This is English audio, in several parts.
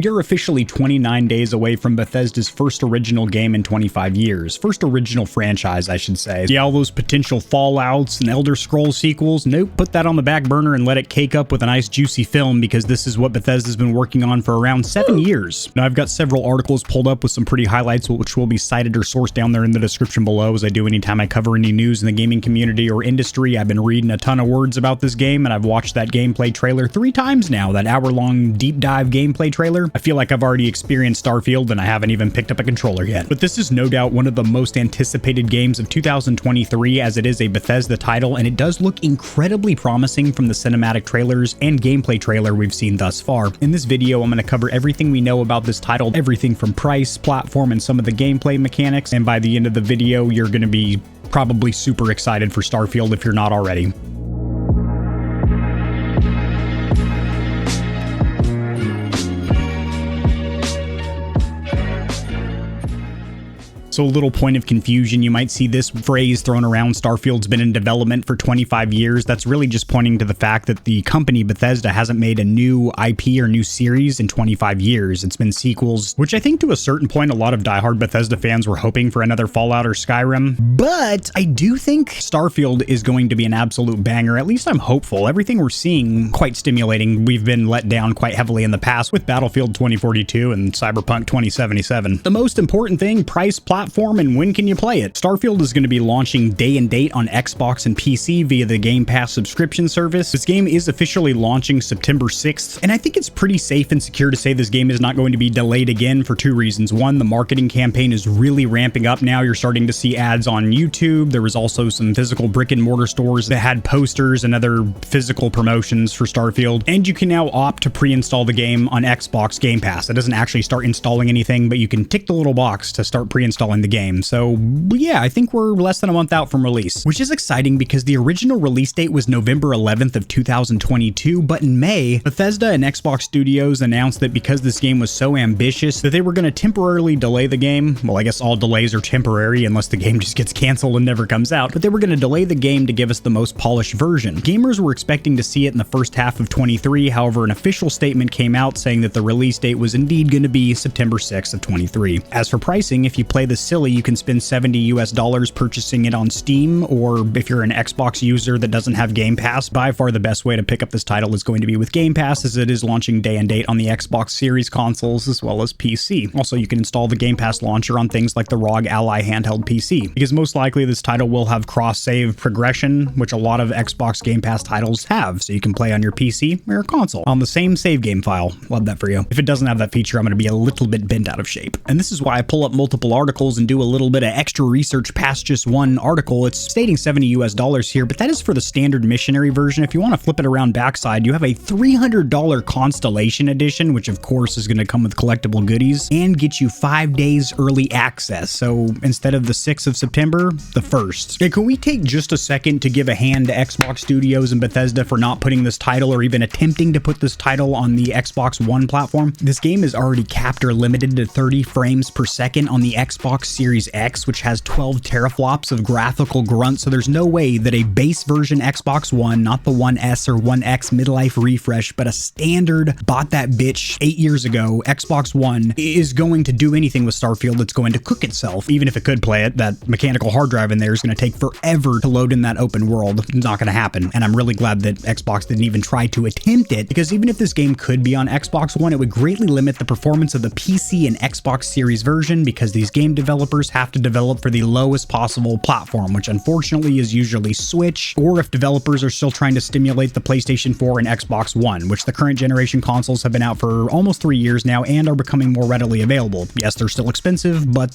You're officially 29 days away from Bethesda's first original game in 25 years. First original franchise, I should say. Yeah, all those potential Fallouts and Elder Scrolls sequels, nope, put that on the back burner and let it cake up with a nice juicy film, because this is what Bethesda's been working on for around 7 years. Now, I've got several articles pulled up with some pretty highlights, which will be cited or sourced down there in the description below, as I do anytime I cover any news in the gaming community or industry. I've been reading a ton of words about this game, and I've watched that gameplay trailer 3 times now, that hour-long deep dive gameplay trailer. I feel like I've already experienced Starfield and I haven't even picked up a controller yet. But this is no doubt one of the most anticipated games of 2023, as it is a Bethesda title, and it does look incredibly promising from the cinematic trailers and gameplay trailer we've seen thus far. In this video, I'm going to cover everything we know about this title, everything from price, platform, and some of the gameplay mechanics, and by the end of the video, you're going to be probably super excited for Starfield if you're not already. So a little point of confusion, you might see this phrase thrown around: Starfield's been in development for 25 years. That's really just pointing to the fact that the company Bethesda hasn't made a new IP or new series in 25 years. It's been sequels, which I think to a certain point a lot of diehard Bethesda fans were hoping for another Fallout or Skyrim. But I do think Starfield is going to be an absolute banger. At least I'm hopeful. Everything we're seeing quite stimulating. We've been let down quite heavily in the past with Battlefield 2042 and Cyberpunk 2077. The most important thing: price, platform, and when can you play it? Starfield is going to be launching day and date on Xbox and PC via the Game Pass subscription service. This game is officially launching September 6th, and I think it's pretty safe and secure to say this game is not going to be delayed again for 2 reasons. One, the marketing campaign is really ramping up now. You're starting to see ads on YouTube. There was also some physical brick and mortar stores that had posters and other physical promotions for Starfield, and you can now opt to pre-install the game on Xbox Game Pass. It doesn't actually start installing anything, but you can tick the little box to start pre-installing the game. So yeah, I think we're less than a month out from release, which is exciting because the original release date was November 11th of 2022, but in May, Bethesda and Xbox Studios announced that because this game was so ambitious that they were going to temporarily delay the game. Well, I guess all delays are temporary unless the game just gets canceled and never comes out, but they were going to delay the game to give us the most polished version. Gamers were expecting to see it in the first half of 23. However, an official statement came out saying that the release date was indeed going to be September 6th of 23. As for pricing, if you play the silly, you can spend $70 purchasing it on Steam, or if you're an Xbox user that doesn't have Game Pass, by far the best way to pick up this title is going to be with Game Pass, as it is launching day and date on the Xbox Series consoles as well as PC. Also, you can install the Game Pass launcher on things like the ROG Ally handheld PC, because most likely this title will have cross-save progression, which a lot of Xbox Game Pass titles have, so you can play on your PC or your console on the same save game file. Love that for you. If it doesn't have that feature, I'm going to be a little bit bent out of shape. And this is why I pull up multiple articles and do a little bit of extra research past just one article. It's stating $70 here, but that is for the standard missionary version. If you want to flip it around backside, you have a $300 Constellation edition, which of course is going to come with collectible goodies and get you 5 days early access. So instead of the 6th of September, the 1st. Okay, can we take just a second to give a hand to Xbox Studios and Bethesda for not putting this title, or even attempting to put this title, on the Xbox One platform? This game is already capped or limited to 30 frames per second on the Xbox Series X, which has 12 teraflops of graphical grunt, so there's no way that a base version Xbox One, not the One S or One X midlife refresh, but a standard, bought that bitch 8 years ago, Xbox One, is going to do anything with Starfield. It's going to cook itself. Even if it could play it, that mechanical hard drive in there is going to take forever to load in that open world. It's not going to happen, and I'm really glad that Xbox didn't even try to attempt it, because even if this game could be on Xbox One, it would greatly limit the performance of the PC and Xbox Series version, because these game developers have to develop for the lowest possible platform, which unfortunately is usually Switch, or if developers are still trying to stimulate the PlayStation 4 and Xbox One, which the current generation consoles have been out for almost 3 years now and are becoming more readily available. Yes, they're still expensive, but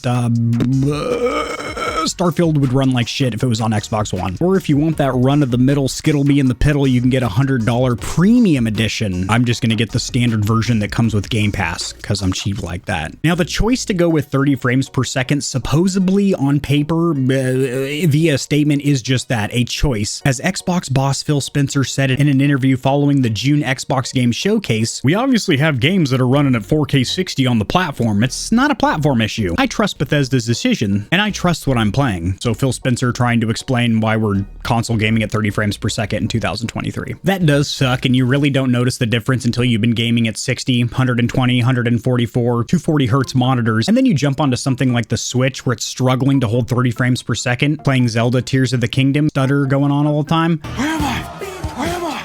Starfield would run like shit if it was on Xbox One. Or if you want that run-of-the-middle Skittle-me in the piddle, you can get a $100 premium edition. I'm just going to get the standard version that comes with Game Pass, because I'm cheap like that. Now, the choice to go with 30 frames per second, supposedly on paper, via statement, is just that, a choice. As Xbox boss Phil Spencer said in an interview following the June Xbox Game Showcase, "We obviously have games that are running at 4K 60 on the platform. It's not a platform issue. I trust Bethesda's decision, and I trust what I'm playing. So Phil Spencer trying to explain why we're console gaming at 30 frames per second in 2023. That does suck, and you really don't notice the difference until you've been gaming at 60, 120, 144, 240 hertz monitors, and then you jump onto something like the Switch where it's struggling to hold 30 frames per second, playing Zelda Tears of the Kingdom, stutter going on all the time. Where am I?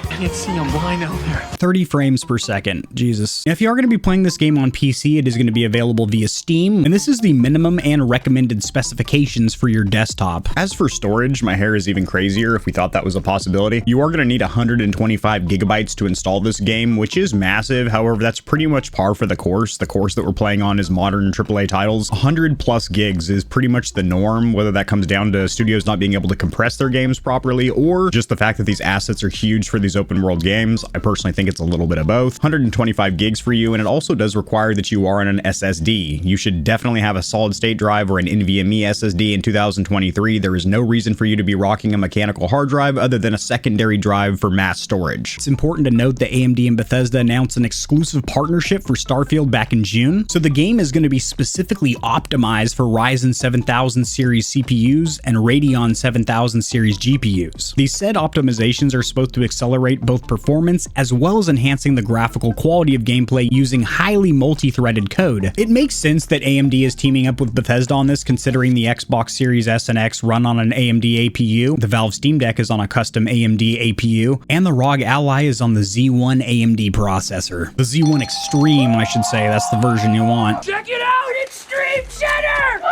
I can't see, I'm blind out there. 30 frames per second, Jesus. Now, if you are going to be playing this game on PC, it is going to be available via Steam, and this is the minimum and recommended specifications for your desktop. As for storage, my hair is even crazier if we thought that was a possibility. You are going to need 125 gigabytes to install this game, which is massive. However, that's pretty much par for the course. The course that we're playing on is modern AAA titles. 100 plus gigs is pretty much the norm, whether that comes down to studios not being able to compress their games properly or just the fact that these assets are huge for these open world games. I personally think it's a little bit of both. 125 gigs for you, and it also does require that you are on an SSD. You should definitely have a solid state drive or an NVMe SSD in 2023. There is no reason for you to be rocking a mechanical hard drive other than a secondary drive for mass storage. It's important to note that AMD and Bethesda announced an exclusive partnership for Starfield back in June, so the game is going to be specifically optimized for Ryzen 7000 series CPUs and Radeon 7000 series GPUs. These said optimizations are supposed to accelerate both performance as well as enhancing the graphical quality of gameplay using highly multi-threaded code. It makes sense that AMD is teaming up with Bethesda on this, considering the Xbox Series S and X run on an AMD APU, the Valve Steam Deck is on a custom AMD APU, and the ROG Ally is on the Z1 AMD processor. The Z1 Extreme, I should say, that's the version you want. Check it out, Extreme Cheddar!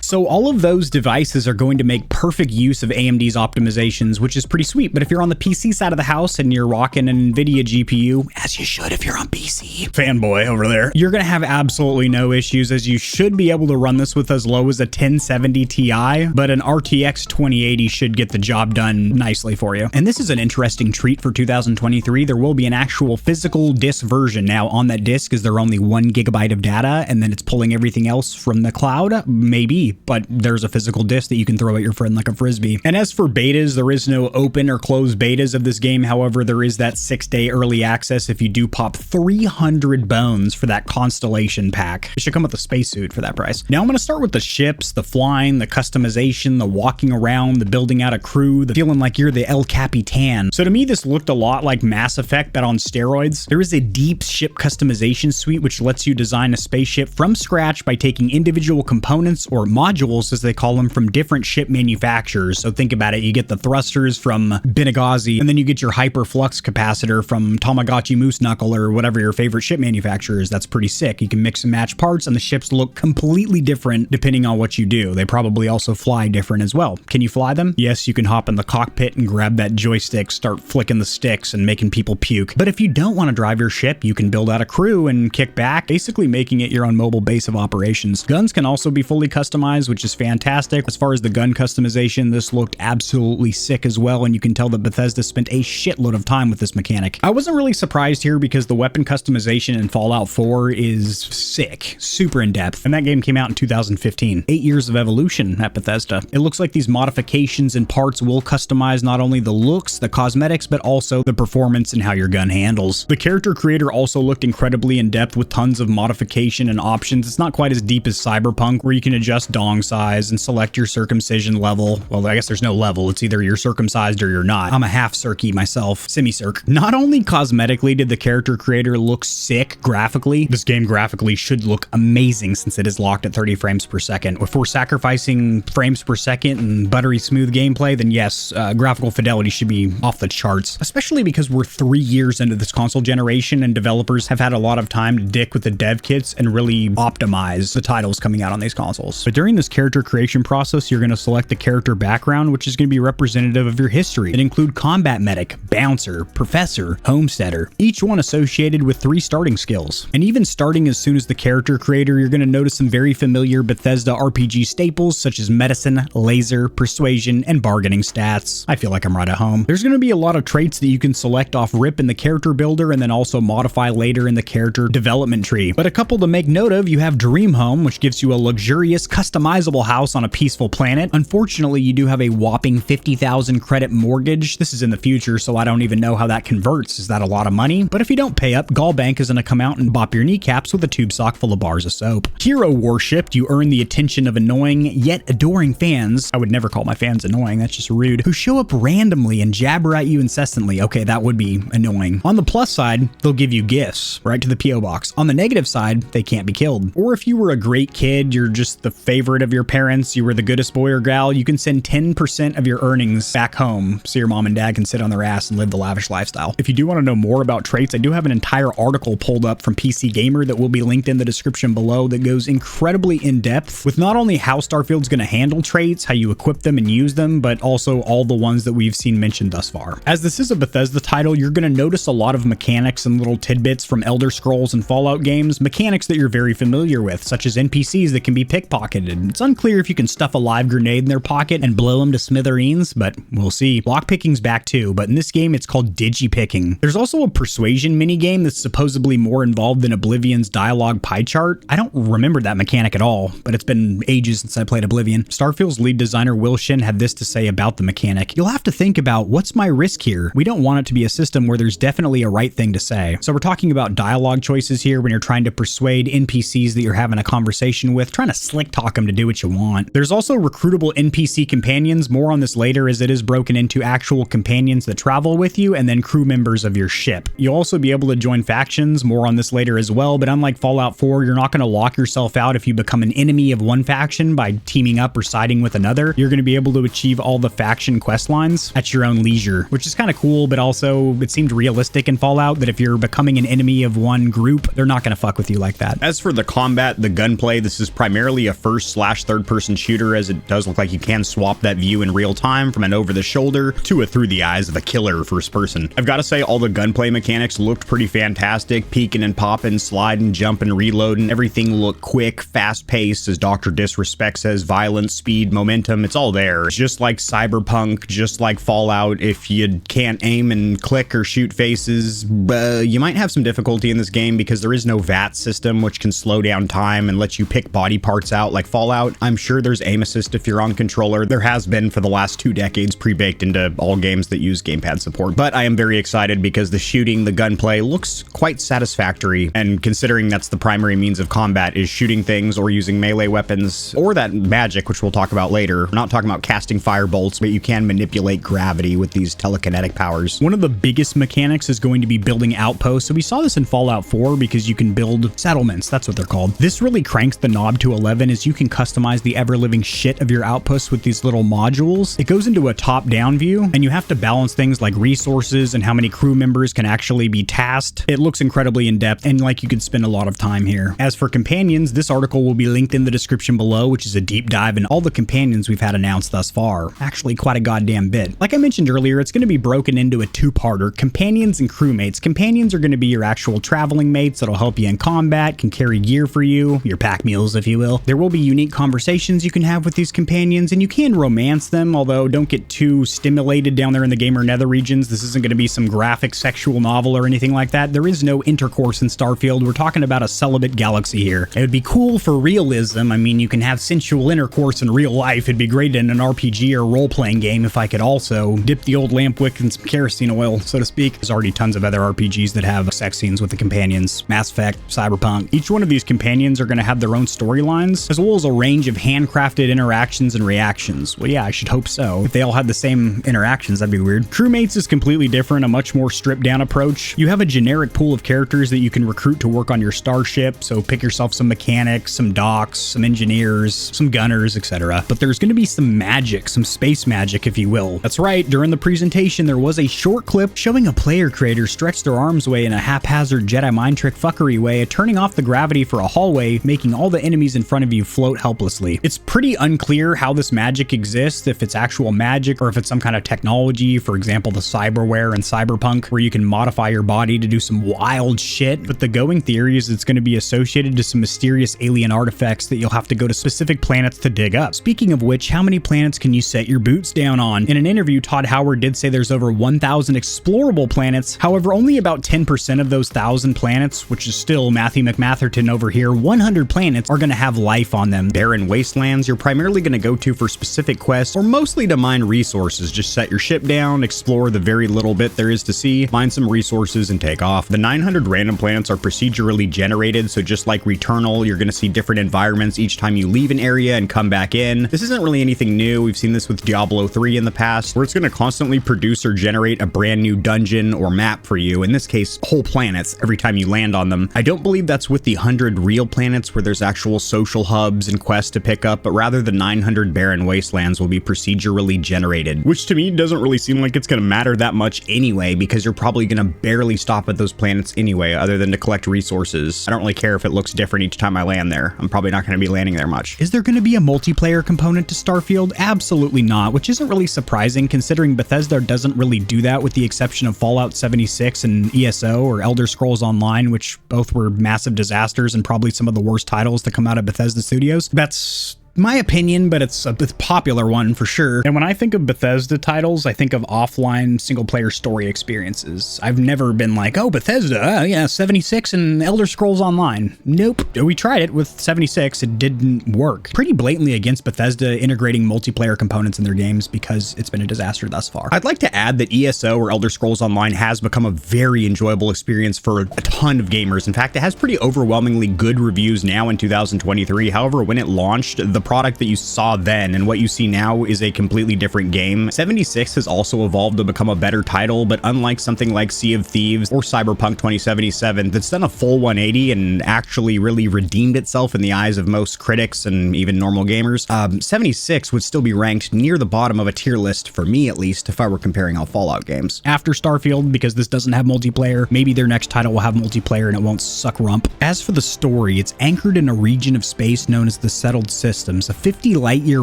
So all of those devices are going to make perfect use of AMD's optimizations, which is pretty sweet. But if you're on the PC side of the house and you're rocking an NVIDIA GPU, as you should if you're on PC, fanboy over there, you're going to have absolutely no issues, as you should be able to run this with as low as a 1070 Ti, but an RTX 2080 should get the job done nicely for you. And this is an interesting treat for 2023. There will be an actual physical disk version. Now on that disk, is there only 1 gigabyte of data and then it's pulling everything else from the cloud? Maybe, but there's a physical disc that you can throw at your friend like a frisbee. And as for betas, there is no open or closed betas of this game. However, there is that 6-day early access if you do pop 300 bones for that Constellation pack. It should come with a spacesuit for that price. Now I'm going to start with the ships, the flying, the customization, the walking around, the building out a crew, the feeling like you're the El Capitan. So to me, this looked a lot like Mass Effect, but on steroids. There is a deep ship customization suite which lets you design a spaceship from scratch by taking individual components or modules, as they call them, from different ship manufacturers. So think about it, you get the thrusters from Benghazi, and then you get your hyperflux capacitor from Tamagotchi Moose Knuckle or whatever your favorite ship manufacturer is. That's pretty sick. You can mix and match parts, and the ships look completely different depending on what you do. They probably also fly different as well. Can you fly them? Yes, you can hop in the cockpit and grab that joystick, start flicking the sticks and making people puke. But if you don't want to drive your ship, you can build out a crew and kick back, basically making it your own mobile base of operations. Guns can also be fully customized, which is fantastic. As far as the gun customization, this looked absolutely sick as well, and you can tell that Bethesda spent a shitload of time with this mechanic. I wasn't really surprised here because the weapon customization in Fallout 4 is sick, super in-depth, and that game came out in 2015. 8 years of evolution at Bethesda. It looks like these modifications and parts will customize not only the looks, the cosmetics, but also the performance and how your gun handles. The character creator also looked incredibly in-depth with tons of modification and options. It's not quite as deep as Cyberpunk, where you can adjust dong size and select your circumcision level. Well, I guess there's no level. It's either you're circumcised or you're not. I'm a half circy myself, semi-circ. Not only cosmetically did the character creator look sick graphically, this game graphically should look amazing since it is locked at 30 frames per second. If we're sacrificing frames per second and buttery smooth gameplay, then yes, graphical fidelity should be off the charts, especially because we're 3 years into this console generation and developers have had a lot of time to dick with the dev kits and really optimize the titles coming out on these consoles. But during this character creation process, you're going to select the character background, which is going to be representative of your history. It include combat medic, bouncer, professor, homesteader, each one associated with 3 starting skills. And even starting as soon as the character creator, you're going to notice some very familiar Bethesda RPG staples such as medicine, laser, persuasion, and bargaining stats. I feel like I'm right at home. There's going to be a lot of traits that you can select off rip in the character builder and then also modify later in the character development tree. But a couple to make note of, you have Dream Home, which gives you a luxurious custom customizable house on a peaceful planet. Unfortunately, you do have a whopping 50,000 credit mortgage. This is in the future, so I don't even know how that converts. Is that a lot of money? But if you don't pay up, Gallbank is going to come out and bop your kneecaps with a tube sock full of bars of soap. Hero worshipped, you earn the attention of annoying yet adoring fans. I would never call my fans annoying, that's just rude. Who show up randomly and jabber at you incessantly. Okay, that would be annoying. On the plus side, they'll give you gifts right to the P.O. box. On the negative side, they can't be killed. Or if you were a great kid, you're just the favorite of your parents, you were the goodest boy or gal, you can send 10% of your earnings back home so your mom and dad can sit on their ass and live the lavish lifestyle. If you do want to know more about traits, I do have an entire article pulled up from PC Gamer that will be linked in the description below that goes incredibly in depth with not only how Starfield's going to handle traits, how you equip them and use them, but also all the ones that we've seen mentioned thus far. As this is a Bethesda title, you're going to notice a lot of mechanics and little tidbits from Elder Scrolls and Fallout games, mechanics that you're very familiar with, such as NPCs that can be pickpocketed. It's unclear if you can stuff a live grenade in their pocket and blow them to smithereens, but we'll see. Lockpicking's back too, but in this game it's called digipicking. There's also a persuasion minigame that's supposedly more involved than Oblivion's dialogue pie chart. I don't remember that mechanic at all, but it's been ages since I played Oblivion. Starfield's lead designer Will Shin had this to say about the mechanic. You'll have to think about, what's my risk here? We don't want it to be a system where there's definitely a right thing to say. So we're talking about dialogue choices here when you're trying to persuade NPCs that you're having a conversation with, trying to slick talk them to do what you want. There's also recruitable NPC companions, more on this later as it is broken into actual companions that travel with you and then crew members of your ship. You'll also be able to join factions, more on this later as well, but unlike Fallout 4, you're not going to lock yourself out if you become an enemy of one faction by teaming up or siding with another. You're going to be able to achieve all the faction quest lines at your own leisure, which is kind of cool, but also it seemed realistic in Fallout that if you're becoming an enemy of one group, they're not going to fuck with you like that. As for the combat, the gunplay, this is primarily a first/third-person shooter, as it does look like you can swap that view in real time from an over-the-shoulder to a through the eyes of a killer first person. I've got to say, all the gunplay mechanics looked pretty fantastic. Peeking and popping, sliding, jumping, reloading, everything looked quick, fast-paced, as Dr. Disrespect says, violence, speed, momentum, it's all there. It's just like Cyberpunk, just like Fallout. If you can't aim and click or shoot faces, you might have some difficulty in this game because there is no VAT system, which can slow down time and let you pick body parts out like Fallout. I'm sure there's aim assist if you're on controller. There has been for the last 2 decades, pre-baked into all games that use gamepad support. But I am very excited because the shooting, the gunplay looks quite satisfactory, and considering that's the primary means of combat is shooting things or using melee weapons or that magic, which we'll talk about later. We're not talking about casting fire bolts, but you can manipulate gravity with these telekinetic powers. One of the biggest mechanics is going to be building outposts. So we saw this in Fallout 4 because you can build settlements, that's what they're called. This really cranks the knob to 11 as you can customize the ever-living shit of your outposts with these little modules. It goes into a top-down view and you have to balance things like resources and how many crew members can actually be tasked. It looks incredibly in-depth and like you could spend a lot of time here. As for companions, this article will be linked in the description below, which is a deep dive in all the companions we've had announced thus far. Actually, quite a goddamn bit. Like I mentioned earlier, it's going to be broken into a 2-parter, companions and crewmates. Companions are going to be your actual traveling mates that'll help you in combat, can carry gear for you, your pack mules if you will. There will be unique conversations you can have with these companions and you can romance them, although don't get too stimulated down there in the gamer nether regions. This isn't going to be some graphic sexual novel or anything like that. There is no intercourse in Starfield. We're talking about a celibate galaxy here. It would be cool for realism. I mean, you can have sensual intercourse in real life. It'd be great in an RPG or role-playing game if I could also dip the old lamp wick in some kerosene oil, so to speak. There's already tons of other RPGs that have sex scenes with the companions. Mass Effect, Cyberpunk. Each one of these companions are going to have their own storylines, as well as a range of handcrafted interactions and reactions. Well, yeah, I should hope so. If they all had the same interactions, that'd be weird. Crewmates is completely different, a much more stripped-down approach. You have a generic pool of characters that you can recruit to work on your starship, so pick yourself some mechanics, some docs, some engineers, some gunners, etc. But there's going to be some magic, some space magic, if you will. That's right, during the presentation, there was a short clip showing a player creator stretch their arms away in a haphazard Jedi mind trick fuckery way, turning off the gravity for a hallway, making all the enemies in front of you float helplessly. It's pretty unclear how this magic exists, if it's actual magic or if it's some kind of technology, for example, the cyberware in Cyberpunk, where you can modify your body to do some wild shit. But the going theory is it's going to be associated to some mysterious alien artifacts that you'll have to go to specific planets to dig up. Speaking of which, how many planets can you set your boots down on? In an interview, Todd Howard did say there's over 1,000 explorable planets. However, only about 10% of those 1,000 planets, which is still Matthew McMatherton over here, 100 planets are going to have life on them. barren wastelands you're primarily going to go to for specific quests or mostly to mine resources. Just set your ship down, explore the very little bit there is to see, mine some resources, and take off. The 900 random planets are procedurally generated, so just like Returnal, you're going to see different environments each time you leave an area and come back in. This isn't really anything new. We've seen this with Diablo 3 in the past, where it's going to constantly produce or generate a brand new dungeon or map for you, in this case, whole planets, every time you land on them. I don't believe that's with the 100 real planets where there's actual social hubs and quests to pick up, but rather the 900 barren wastelands will be procedurally generated, which to me doesn't really seem like it's going to matter that much anyway, because you're probably going to barely stop at those planets anyway, other than to collect resources. I don't really care if it looks different each time I land there. I'm probably not going to be landing there much. Is there going to be a multiplayer component to Starfield? Absolutely not, which isn't really surprising considering Bethesda doesn't really do that, with the exception of Fallout 76 and ESO or Elder Scrolls Online, which both were massive disasters and probably some of the worst titles to come out of Bethesda Studios. That's my opinion, but it's a popular one for sure. And when I think of Bethesda titles, I think of offline single-player story experiences. I've never been like, oh, Bethesda, yeah, 76 and Elder Scrolls Online. Nope. We tried it with 76. It didn't work. Pretty blatantly against Bethesda integrating multiplayer components in their games because it's been a disaster thus far. I'd like to add that ESO or Elder Scrolls Online has become a very enjoyable experience for a ton of gamers. In fact, it has pretty overwhelmingly good reviews now in 2023. However, when it launched, the product that you saw then and what you see now is a completely different game. 76 has also evolved to become a better title, but unlike something like Sea of Thieves or Cyberpunk 2077 that's done a full 180 and actually really redeemed itself in the eyes of most critics and even normal gamers, 76 would still be ranked near the bottom of a tier list, for me at least, if I were comparing all Fallout games. After Starfield, because this doesn't have multiplayer, maybe their next title will have multiplayer and it won't suck rump. As for the story, it's anchored in a region of space known as the Settled System. A 50 light year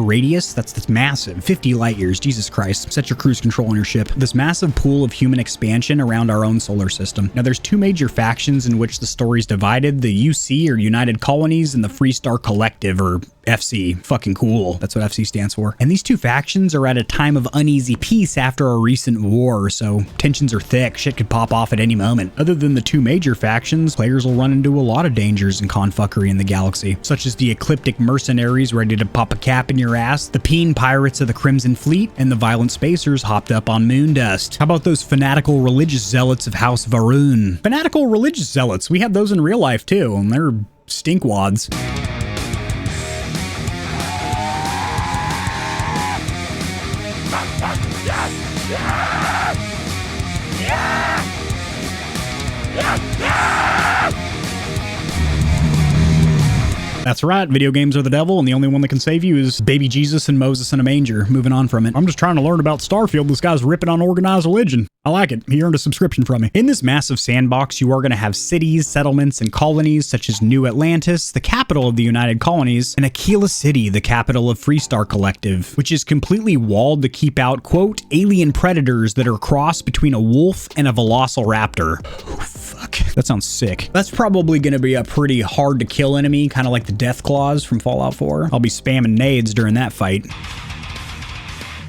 radius, that's massive. 50 light years, Jesus Christ. Set your cruise control on your ship. This massive pool of human expansion around our own solar system. Now there's two major factions in which the story's divided, the UC or United Colonies and the Freestar Collective or FC. Fucking cool. That's what FC stands for. And these two factions are at a time of uneasy peace after a recent war, so tensions are thick. Shit could pop off at any moment. Other than the two major factions, players will run into a lot of dangers and confuckery in the galaxy, such as the ecliptic mercenaries ready to pop a cap in your ass, the peen pirates of the Crimson Fleet, and the violent spacers hopped up on moon dust. How about those fanatical religious zealots of House Varun? Fanatical religious zealots, we have those in real life too, and they're stinkwads. That's right, video games are the devil, and the only one that can save you is baby Jesus and Moses in a manger. Moving on from it. I'm just trying to learn about Starfield. This guy's ripping on organized religion. I like it. He earned a subscription from me. In this massive sandbox, you are going to have cities, settlements, and colonies such as New Atlantis, the capital of the United Colonies, and Aquila City, the capital of Freestar Collective, which is completely walled to keep out, quote, alien predators that are a cross between a wolf and a velociraptor. Oh, fuck. That sounds sick. That's probably going to be a pretty hard to kill enemy, kind of like the Death Claws from Fallout 4. I'll be spamming nades during that fight.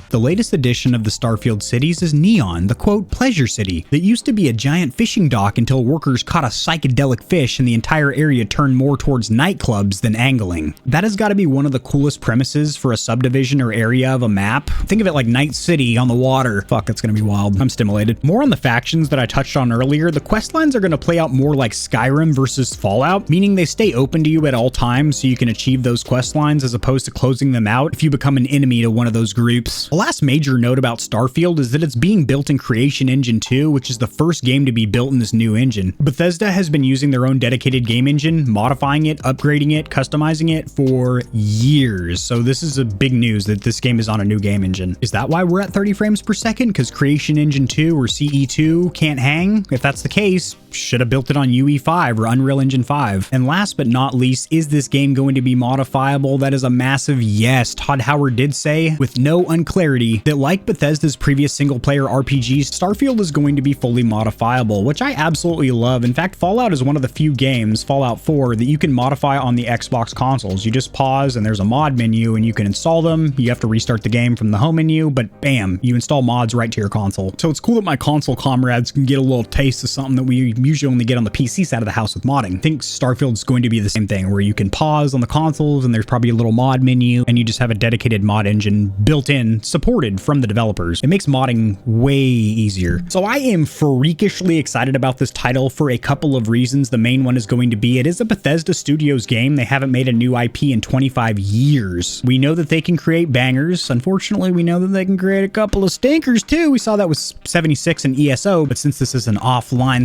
The latest edition of the Starfield cities is Neon, the quote, pleasure city, that used to be a giant fishing dock until workers caught a psychedelic fish and the entire area turned more towards nightclubs than angling. That has got to be one of the coolest premises for a subdivision or area of a map. Think of it like Night City on the water. Fuck, that's gonna be wild. I'm stimulated. More on the factions that I touched on earlier, the quest lines are gonna play out more like Skyrim versus Fallout, meaning they stay open to you at all times so you can achieve those quest lines as opposed to closing them out if you become an enemy to one of those groups. The last major note about Starfield is that it's being built in Creation Engine 2, which is the first game to be built in this new engine. Bethesda has been using their own dedicated game engine, modifying it, upgrading it, customizing it for years. So this is a big news that this game is on a new game engine. Is that why we're at 30 frames per second? Because Creation Engine 2 or CE2 can't hang? If that's the case, should have built it on UE5 or Unreal Engine 5. And last but not least, is this game going to be modifiable? That is a massive yes. Todd Howard did say, with no unclarity clarity that, like Bethesda's previous single-player RPGs, Starfield is going to be fully modifiable, which I absolutely love. In fact, Fallout is one of the few games, Fallout 4, that you can modify on the Xbox consoles. You just pause and there's a mod menu and you can install them. You have to restart the game from the home menu, but bam, you install mods right to your console. So it's cool that my console comrades can get a little taste of something that we usually only get on the PC side of the house with modding. I think Starfield's going to be the same thing, where you can pause on the consoles and there's probably a little mod menu and you just have a dedicated mod engine built in, supported from the developers. It makes modding way easier. So I am freakishly excited about this title for a couple of reasons. The main one is going to be, it is a Bethesda Studios game. They haven't made a new IP in 25 years. We know that they can create bangers. Unfortunately, we know that they can create a couple of stinkers too. We saw that with 76 and ESO, but since this is an offline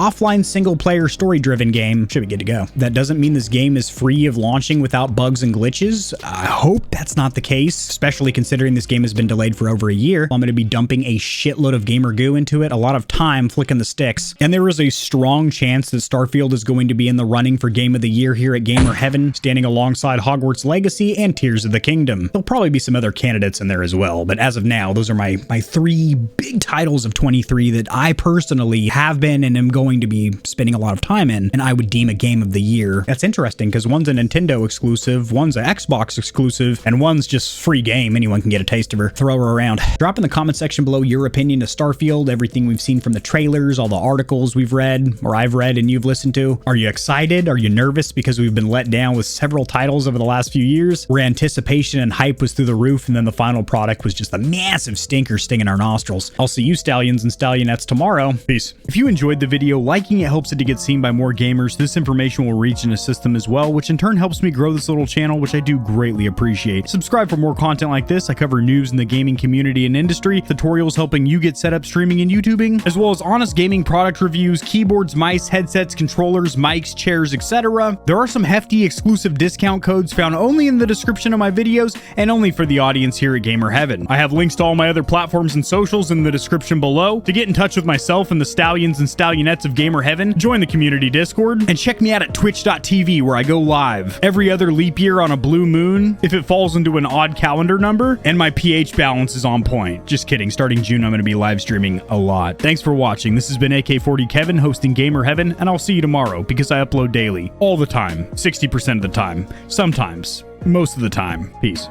offline single player story driven game, should be good to go. That doesn't mean this game is free of launching without bugs and glitches. I hope that's not the case, especially considering this game has been delayed for over a year. I'm going to be dumping a shitload of gamer goo into it, a lot of time flicking the sticks, and there is a strong chance that Starfield is going to be in the running for Game of the Year here at Gamer Heaven, standing alongside Hogwarts Legacy and Tears of the Kingdom. There'll probably be some other candidates in there as well, but as of now, those are my three big titles of 23 that I personally have been and am going to be spending a lot of time in, and I would deem a Game of the Year. That's interesting because one's a Nintendo exclusive, one's an Xbox exclusive, and one's just free game. Anyone can get a taste of her. Throw her around. Drop in the comment section below your opinion to Starfield, everything we've seen from the trailers, all the articles we've read, or I've read and you've listened to. Are you excited? Are you nervous because we've been let down with several titles over the last few years where anticipation and hype was through the roof, and then the final product was just a massive stinker stinging our nostrils? I'll see you stallions and stallionettes tomorrow. Peace. If you enjoyed the video, liking it helps it to get seen by more gamers. This information will reach and assist them as well, which in turn helps me grow this little channel, which I do greatly appreciate. Subscribe for more content like this. I cover news in the gaming community and industry, tutorials helping you get set up streaming and YouTubing, as well as honest gaming product reviews, keyboards, mice, headsets, controllers, mics, chairs, etc. There are some hefty exclusive discount codes found only in the description of my videos and only for the audience here at Gamer Heaven. I have links to all my other platforms and socials in the description below. To get in touch with myself and the stallions and stallionettes of Gamer Heaven, join the community Discord, and check me out at twitch.tv where I go live every other leap year on a blue moon if it falls into an odd calendar number and my pH balance is on point. Just kidding. Starting June, I'm going to be live streaming a lot. Thanks for watching. This has been AK40 Kevin hosting Gamer Heaven, and I'll see you tomorrow because I upload daily, all the time, 60% of the time, sometimes, most of the time. Peace.